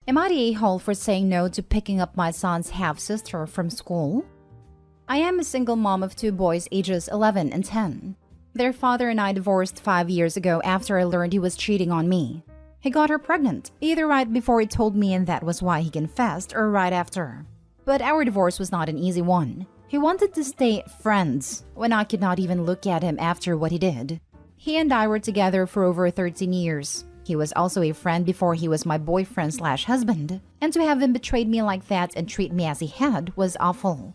Am I the a-hole for saying no to picking up my son's half-sister from school? I am a single mom of 2 boys ages 11 and 10. Their father and I divorced 5 years ago after I learned he was cheating on me. He got her pregnant, either right before he told me and that was why he confessed, or right after. But our divorce was not an easy one. He wanted to stay friends when I could not even look at him after what he did. He and I were together for over 13 years. He was also a friend before he was my boyfriend/husband, and to have him betrayed me like that and treat me as he had was awful.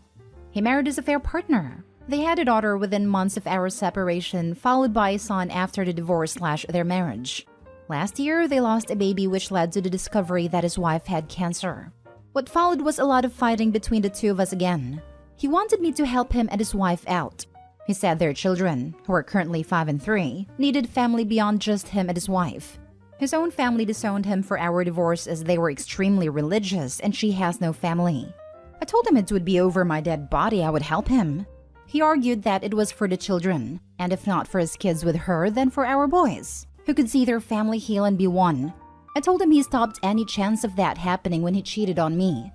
He married his affair partner. They had a daughter within months of our separation, followed by a son after the divorce/their marriage. Last year, they lost a baby, which led to the discovery that his wife had cancer. What followed was a lot of fighting between the two of us again. He wanted me to help him and his wife out. He said their children, who are currently 5 and 3, needed family beyond just him and his wife. His own family disowned him for our divorce as they were extremely religious and she has no family. I told him it would be over my dead body I would help him. He argued that it was for the children, and if not for his kids with her, then for our boys, who could see their family heal and be one. I told him he stopped any chance of that happening when he cheated on me.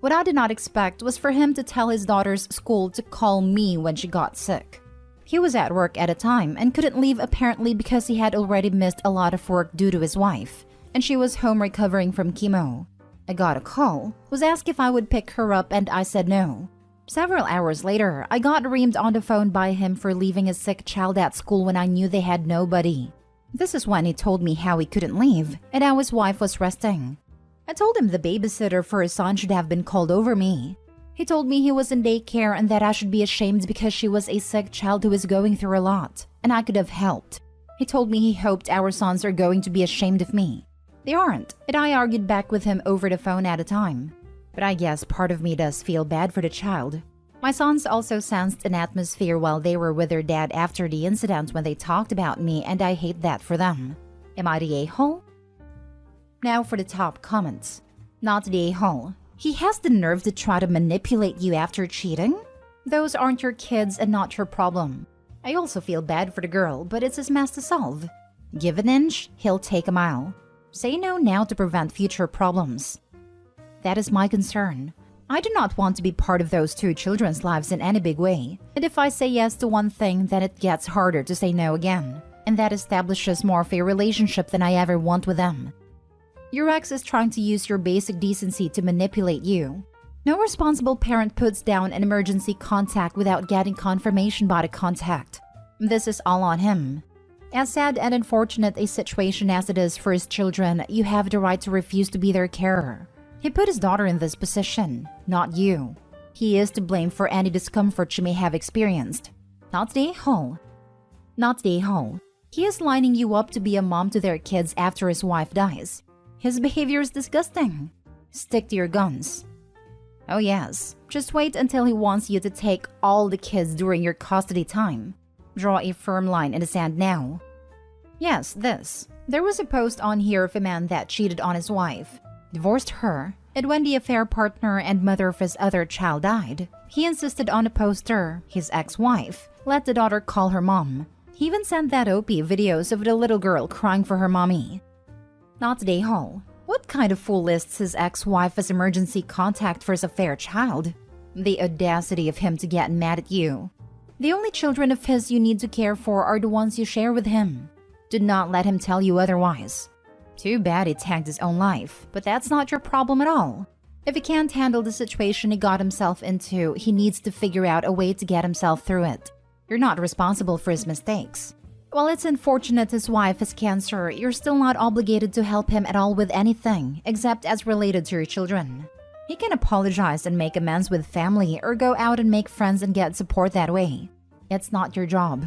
What I did not expect was for him to tell his daughter's school to call me when she got sick. He was at work at a time and couldn't leave apparently because he had already missed a lot of work due to his wife, and she was home recovering from chemo. I got a call, was asked if I would pick her up, and I said no. Several hours later, I got reamed on the phone by him for leaving a sick child at school when I knew they had nobody. This is when he told me how he couldn't leave and how his wife was resting. I told him the babysitter for his son should have been called over me. He told me he was in daycare and that I should be ashamed because she was a sick child who was going through a lot, and I could have helped. He told me he hoped our sons are going to be ashamed of me. They aren't, and I argued back with him over the phone at a time. But I guess part of me does feel bad for the child. My sons also sensed an atmosphere while they were with their dad after the incident when they talked about me, and I hate that for them. Am I the a-hole? Now for the top comments. Not the a-hole. He has the nerve to try to manipulate you after cheating? Those aren't your kids and not your problem. I also feel bad for the girl, but it's his mess to solve. Give an inch, he'll take a mile. Say no now to prevent future problems. That is my concern. I do not want to be part of those 2 children's lives in any big way. And if I say yes to one thing, then it gets harder to say no again. And that establishes more of a relationship than I ever want with them. Your ex is trying to use your basic decency to manipulate you. No responsible parent puts down an emergency contact without getting confirmation by the contact. This is all on him. As sad and unfortunate a situation as it is for his children, you have the right to refuse to be their carer. He put his daughter in this position, not you. He is to blame for any discomfort she may have experienced. Not the a-hole. Not the a-hole. He is lining you up to be a mom to their kids after his wife dies. His behavior is disgusting. Stick to your guns. Oh yes, just wait until he wants you to take all the kids during your custody time. Draw a firm line in the sand now. Yes, this. There was a post on here of a man that cheated on his wife, divorced her, and when the affair partner and mother of his other child died, he insisted on a poster, his ex-wife, let the daughter call her mom. He even sent that OP videos of the little girl crying for her mommy. Not the a-hole. What kind of fool lists his ex-wife as emergency contact for his affair child? The audacity of him to get mad at you. The only children of his you need to care for are the ones you share with him. Do not let him tell you otherwise. Too bad he tanked his own life, but that's not your problem at all. If he can't handle the situation he got himself into, he needs to figure out a way to get himself through it. You're not responsible for his mistakes. While it's unfortunate his wife has cancer, you're still not obligated to help him at all with anything, except as related to your children. He can apologize and make amends with family or go out and make friends and get support that way. It's not your job.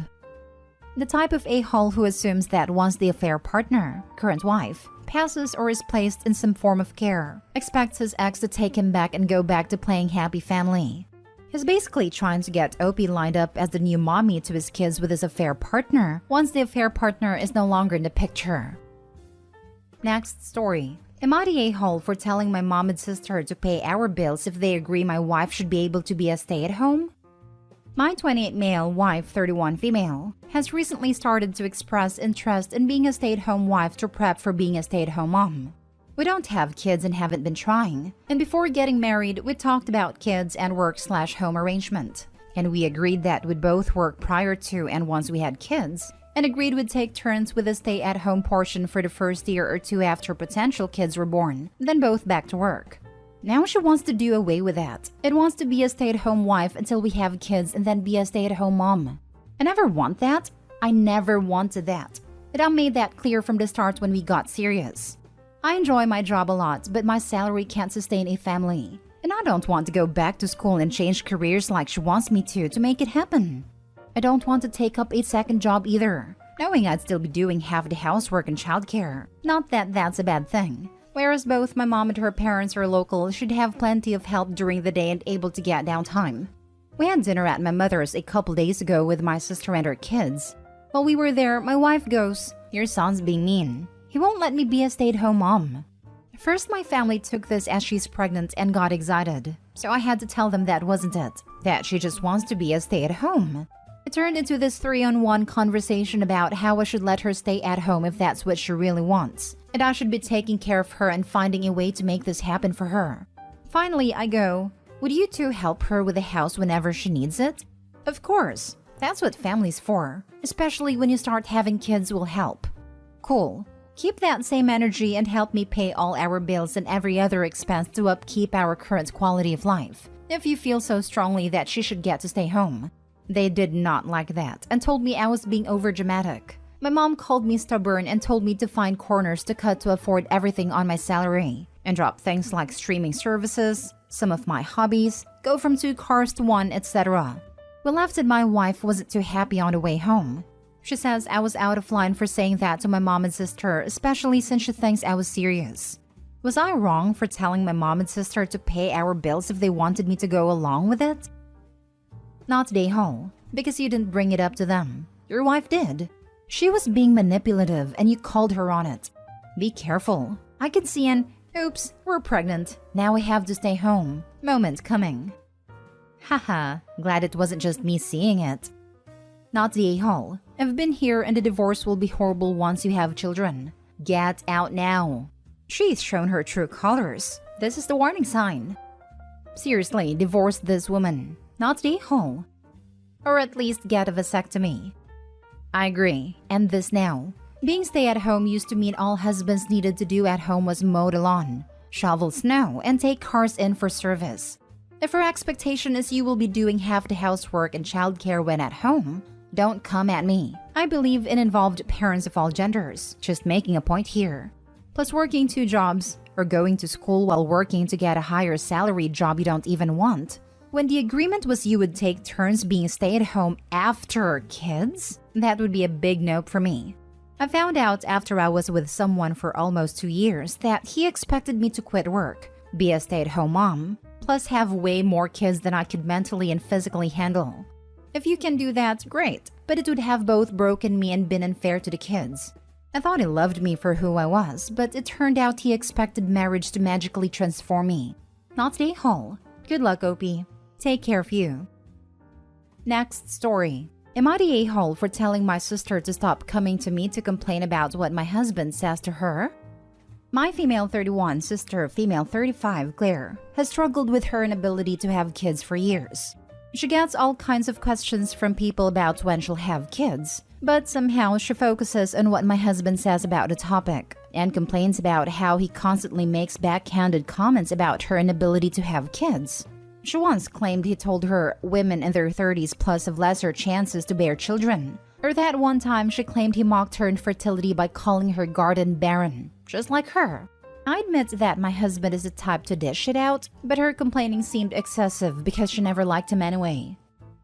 The type of a-hole who assumes that once the affair partner, current wife, passes or is placed in some form of care, expects his ex to take him back and go back to playing happy family. He's basically trying to get Opie lined up as the new mommy to his kids with his affair partner once the affair partner is no longer in the picture. Next story. Am I the a-hole for telling my mom and sister to pay our bills if they agree my wife should be able to be a stay-at-home? My 28 male, wife 31 female, has recently started to express interest in being a stay-at-home wife to prep for being a stay-at-home mom. We don't have kids and haven't been trying. And before getting married, we talked about kids and work/home arrangement. And we agreed that we'd both work prior to and once we had kids, and agreed we'd take turns with the stay-at-home portion for the first year or two after potential kids were born, then both back to work. Now she wants to do away with that. It wants to be a stay-at-home wife until we have kids and then be a stay-at-home mom. I never want that. I never wanted that. And I made that clear from the start when we got serious. I enjoy my job a lot, but my salary can't sustain a family. And I don't want to go back to school and change careers like she wants me to make it happen. I don't want to take up a second job either, knowing I'd still be doing half the housework and childcare. Not that that's a bad thing. Whereas both my mom and her parents are local, she'd have plenty of help during the day and able to get downtime. We had dinner at my mother's a couple days ago with my sister and her kids. While we were there, my wife goes, "Your son's being mean. He won't let me be a stay-at-home mom." First, my family took this as she's pregnant and got excited. So I had to tell them that wasn't it, that she just wants to be a stay-at-home. It turned into this 3-on-1 conversation about how I should let her stay at home if that's what she really wants, and I should be taking care of her and finding a way to make this happen for her. Finally, I go, "Would you two help her with the house whenever she needs it?" Of course. That's what family's for, especially when you start having kids will help. Cool. Keep that same energy and help me pay all our bills and every other expense to upkeep our current quality of life, if you feel so strongly that she should get to stay home. They did not like that and told me I was being overdramatic. My mom called me stubborn and told me to find corners to cut to afford everything on my salary and drop things like streaming services, some of my hobbies, go from 2 cars to 1, etc. We left and my wife wasn't too happy on the way home. She says I was out of line for saying that to my mom and sister, especially since she thinks I was serious. Was I wrong for telling my mom and sister to pay our bills if they wanted me to go along with it? Not today, Hall, because you didn't bring it up to them. Your wife did. She was being manipulative and you called her on it. Be careful. I could see an, "Oops, we're pregnant. Now we have to stay home" moment coming. Haha, glad it wasn't just me seeing it. Not the a-hole. I've been here and the divorce will be horrible once you have children. Get out now. She's shown her true colors. This is the warning sign. Seriously, divorce this woman. Not the a-hole. Or at least get a vasectomy. I agree. End this now. Being stay-at-home used to mean all husbands needed to do at home was mow the lawn, shovel snow, and take cars in for service. If her expectation is you will be doing half the housework and childcare when at home, don't come at me. I believe in involved parents of all genders, just making a point here. Plus working 2 jobs, or going to school while working to get a higher salary job you don't even want. When the agreement was you would take turns being stay-at-home after kids, that would be a big nope for me. I found out after I was with someone for almost 2 years that he expected me to quit work, be a stay-at-home mom, plus have way more kids than I could mentally and physically handle. If you can do that, great, but it would have both broken me and been unfair to the kids. I thought he loved me for who I was, but it turned out he expected marriage to magically transform me. Not the a-hole. Good luck, Opie. Take care of you. Next story. Am I the a-hole for telling my sister to stop coming to me to complain about what my husband says to her? My female 31 sister, female 35, Claire, has struggled with her inability to have kids for years. She gets all kinds of questions from people about when she'll have kids, but somehow she focuses on what my husband says about the topic and complains about how he constantly makes backhanded comments about her inability to have kids. She once claimed he told her women in their 30s plus have lesser chances to bear children. Or that one time she claimed he mocked her infertility by calling her garden barren, just like her. I admit that my husband is the type to dish it out, but her complaining seemed excessive because she never liked him anyway.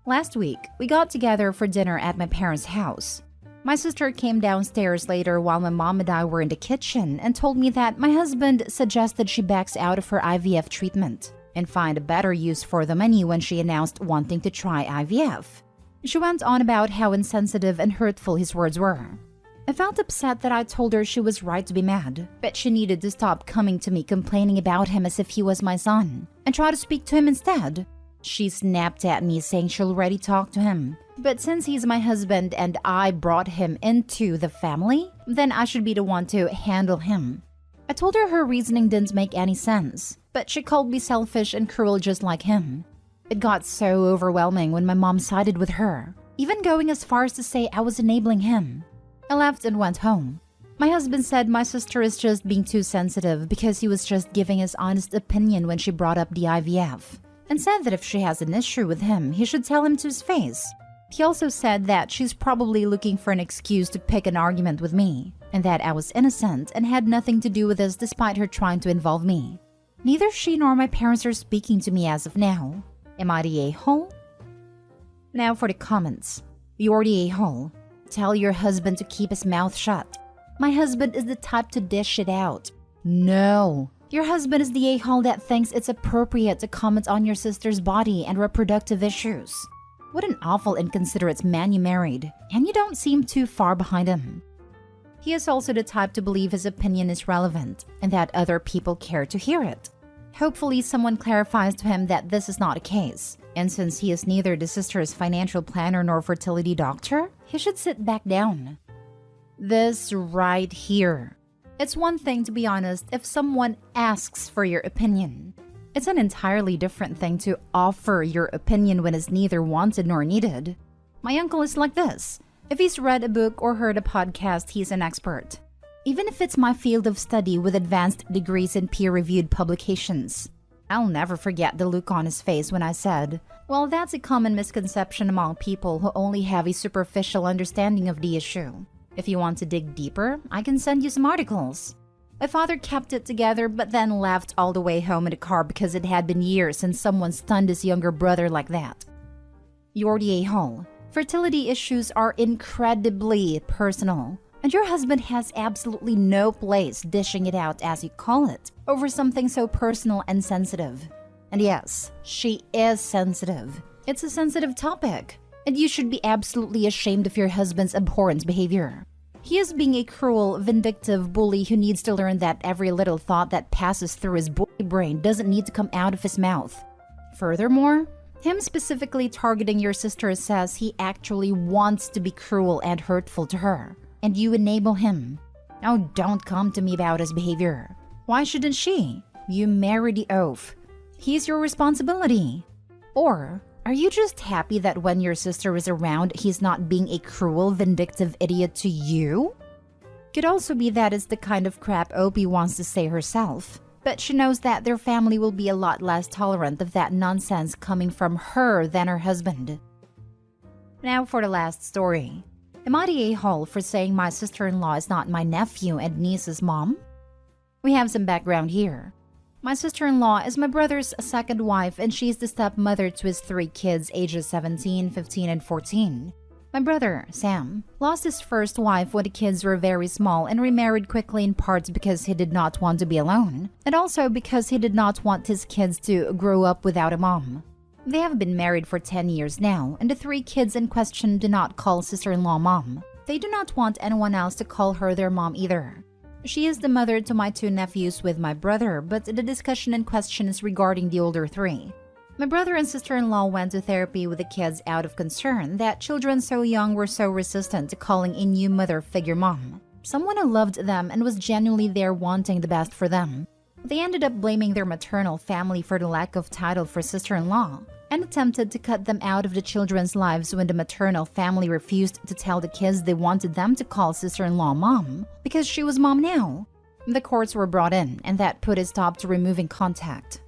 Last week, we got together for dinner at my parents' house. My sister came downstairs later while my mom and I were in the kitchen and told me that my husband suggested she backs out of her IVF treatment and find a better use for the money when she announced wanting to try IVF. She went on about how insensitive and hurtful his words were. I felt upset that I told her she was right to be mad, but she needed to stop coming to me complaining about him as if he was my son, and try to speak to him instead. She snapped at me saying she'll already talk to him, but since he's my husband and I brought him into the family, then I should be the one to handle him. I told her reasoning didn't make any sense, but she called me selfish and cruel just like him. It got so overwhelming when my mom sided with her, even going as far as to say I was enabling him. I left and went home. My husband said my sister is just being too sensitive because he was just giving his honest opinion when she brought up the IVF, and said that if she has an issue with him, he should tell him to his face. He also said that she's probably looking for an excuse to pick an argument with me, and that I was innocent and had nothing to do with this despite her trying to involve me. Neither she nor my parents are speaking to me as of now. Am I the a-hole? Now for the comments. You're the a-hole. Tell your husband to keep his mouth shut. My husband is the type to dish it out. No. Your husband is the a-hole that thinks it's appropriate to comment on your sister's body and reproductive issues. What an awful inconsiderate man you married, and you don't seem too far behind him. He is also the type to believe his opinion is relevant and that other people care to hear it. Hopefully someone clarifies to him that this is not the case, and since he is neither the sister's financial planner nor fertility doctor, he should sit back down. This right here. It's one thing, to be honest, if someone asks for your opinion. It's an entirely different thing to offer your opinion when it's neither wanted nor needed. My uncle is like this. If he's read a book or heard a podcast, he's an expert. Even if it's my field of study with advanced degrees in peer-reviewed publications. I'll never forget the look on his face when I said, well, that's a common misconception among people who only have a superficial understanding of the issue. If you want to dig deeper, I can send you some articles. My father kept it together but then left all the way home in the car because it had been years since someone stunned his younger brother like that. You're the a-hole. Fertility issues are incredibly personal, and your husband has absolutely no place dishing it out, as you call it, over something so personal and sensitive. And yes, she is sensitive. It's a sensitive topic, and you should be absolutely ashamed of your husband's abhorrent behavior. He is being a cruel, vindictive bully who needs to learn that every little thought that passes through his boy brain doesn't need to come out of his mouth. Furthermore, him specifically targeting your sister says he actually wants to be cruel and hurtful to her, and you enable him. Now don't come to me about his behavior. Why shouldn't she? You married the oaf. He's your responsibility. Or are you just happy that when your sister is around, he's not being a cruel, vindictive idiot to you? Could also be that it's the kind of crap Opie wants to say herself, but she knows that their family will be a lot less tolerant of that nonsense coming from her than her husband. Now for the last story. Am I the a-hole for saying my sister-in-law is not my nephew and niece's mom? We have some background here. My sister-in-law is my brother's second wife, and she's the stepmother to his 3 kids ages 17, 15, and 14. My brother, Sam, lost his first wife when the kids were very small and remarried quickly, in part because he did not want to be alone, and also because he did not want his kids to grow up without a mom. They have been married for 10 years now, and the 3 kids in question do not call sister-in-law mom. They do not want anyone else to call her their mom either. She is the mother to my 2 nephews with my brother, but the discussion in question is regarding the older 3. My brother and sister-in-law went to therapy with the kids out of concern that children so young were so resistant to calling a new mother figure mom, someone who loved them and was genuinely there wanting the best for them. They ended up blaming their maternal family for the lack of title for sister-in-law and attempted to cut them out of the children's lives when the maternal family refused to tell the kids they wanted them to call sister-in-law mom because she was mom now. The courts were brought in, and that put a stop to removing contact.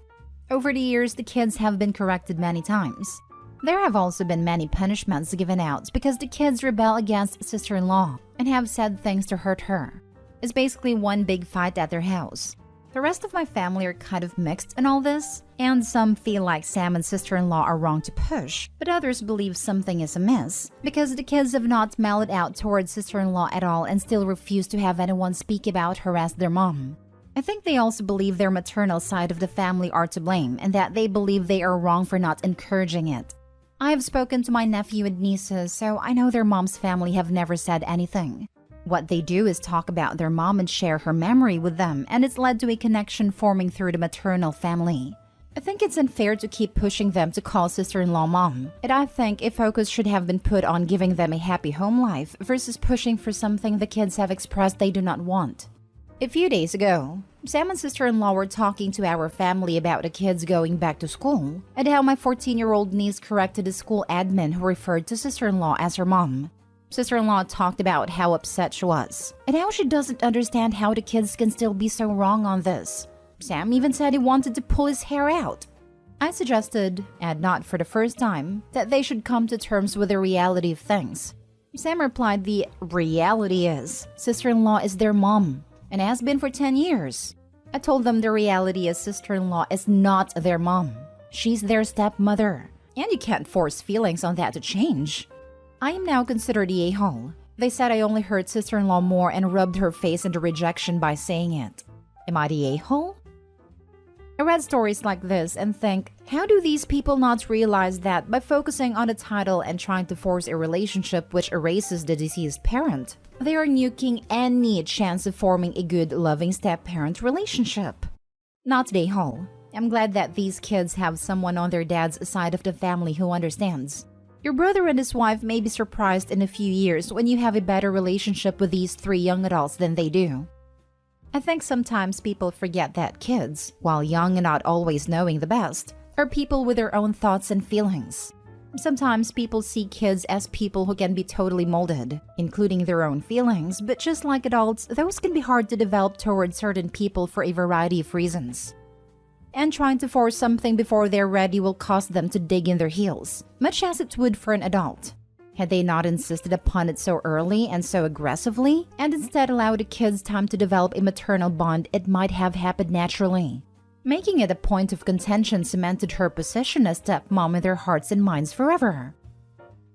Over the years, the kids have been corrected many times. There have also been many punishments given out because the kids rebel against sister-in-law and have said things to hurt her. It's basically one big fight at their house. The rest of my family are kind of mixed in all this, and some feel like Sam and sister-in-law are wrong to push, but others believe something is amiss because the kids have not mellowed out towards sister-in-law at all and still refuse to have anyone speak about her as their mom. I think they also believe their maternal side of the family are to blame and that they believe they are wrong for not encouraging it. I have spoken to my nephew and nieces, so I know their mom's family have never said anything. What they do is talk about their mom and share her memory with them, and it's led to a connection forming through the maternal family. I think it's unfair to keep pushing them to call sister-in-law mom, and I think a focus should have been put on giving them a happy home life versus pushing for something the kids have expressed they do not want. A few days ago, Sam and sister-in-law were talking to our family about the kids going back to school and how my 14-year-old niece corrected the school admin who referred to sister-in-law as her mom. Sister-in-law talked about how upset she was and how she doesn't understand how the kids can still be so wrong on this. Sam even said he wanted to pull his hair out. I suggested, and not for the first time, that they should come to terms with the reality of things. Sam replied the reality is sister-in-law is their mom and has been for 10 years. I told them the reality is sister-in-law is not their mom. She's their stepmother, and you can't force feelings on that to change. I am now considered the a-hole. They said I only hurt sister-in-law more and rubbed her face into rejection by saying it. Am I the a-hole? I read stories like this and think, how do these people not realize that by focusing on the title and trying to force a relationship which erases the deceased parent, they are nuking any chance of forming a good, loving step-parent relationship? Not the a-hole. I'm glad that these kids have someone on their dad's side of the family who understands. Your brother and his wife may be surprised in a few years when you have a better relationship with these 3 young adults than they do. I think sometimes people forget that kids, while young and not always knowing the best, are people with their own thoughts and feelings. Sometimes people see kids as people who can be totally molded, including their own feelings, but just like adults, those can be hard to develop towards certain people for a variety of reasons. And trying to force something before they're ready will cause them to dig in their heels, much as it would for an adult. Had they not insisted upon it so early and so aggressively, and instead allowed the kids time to develop a maternal bond, it might have happened naturally. Making it a point of contention cemented her position as stepmom in their hearts and minds forever.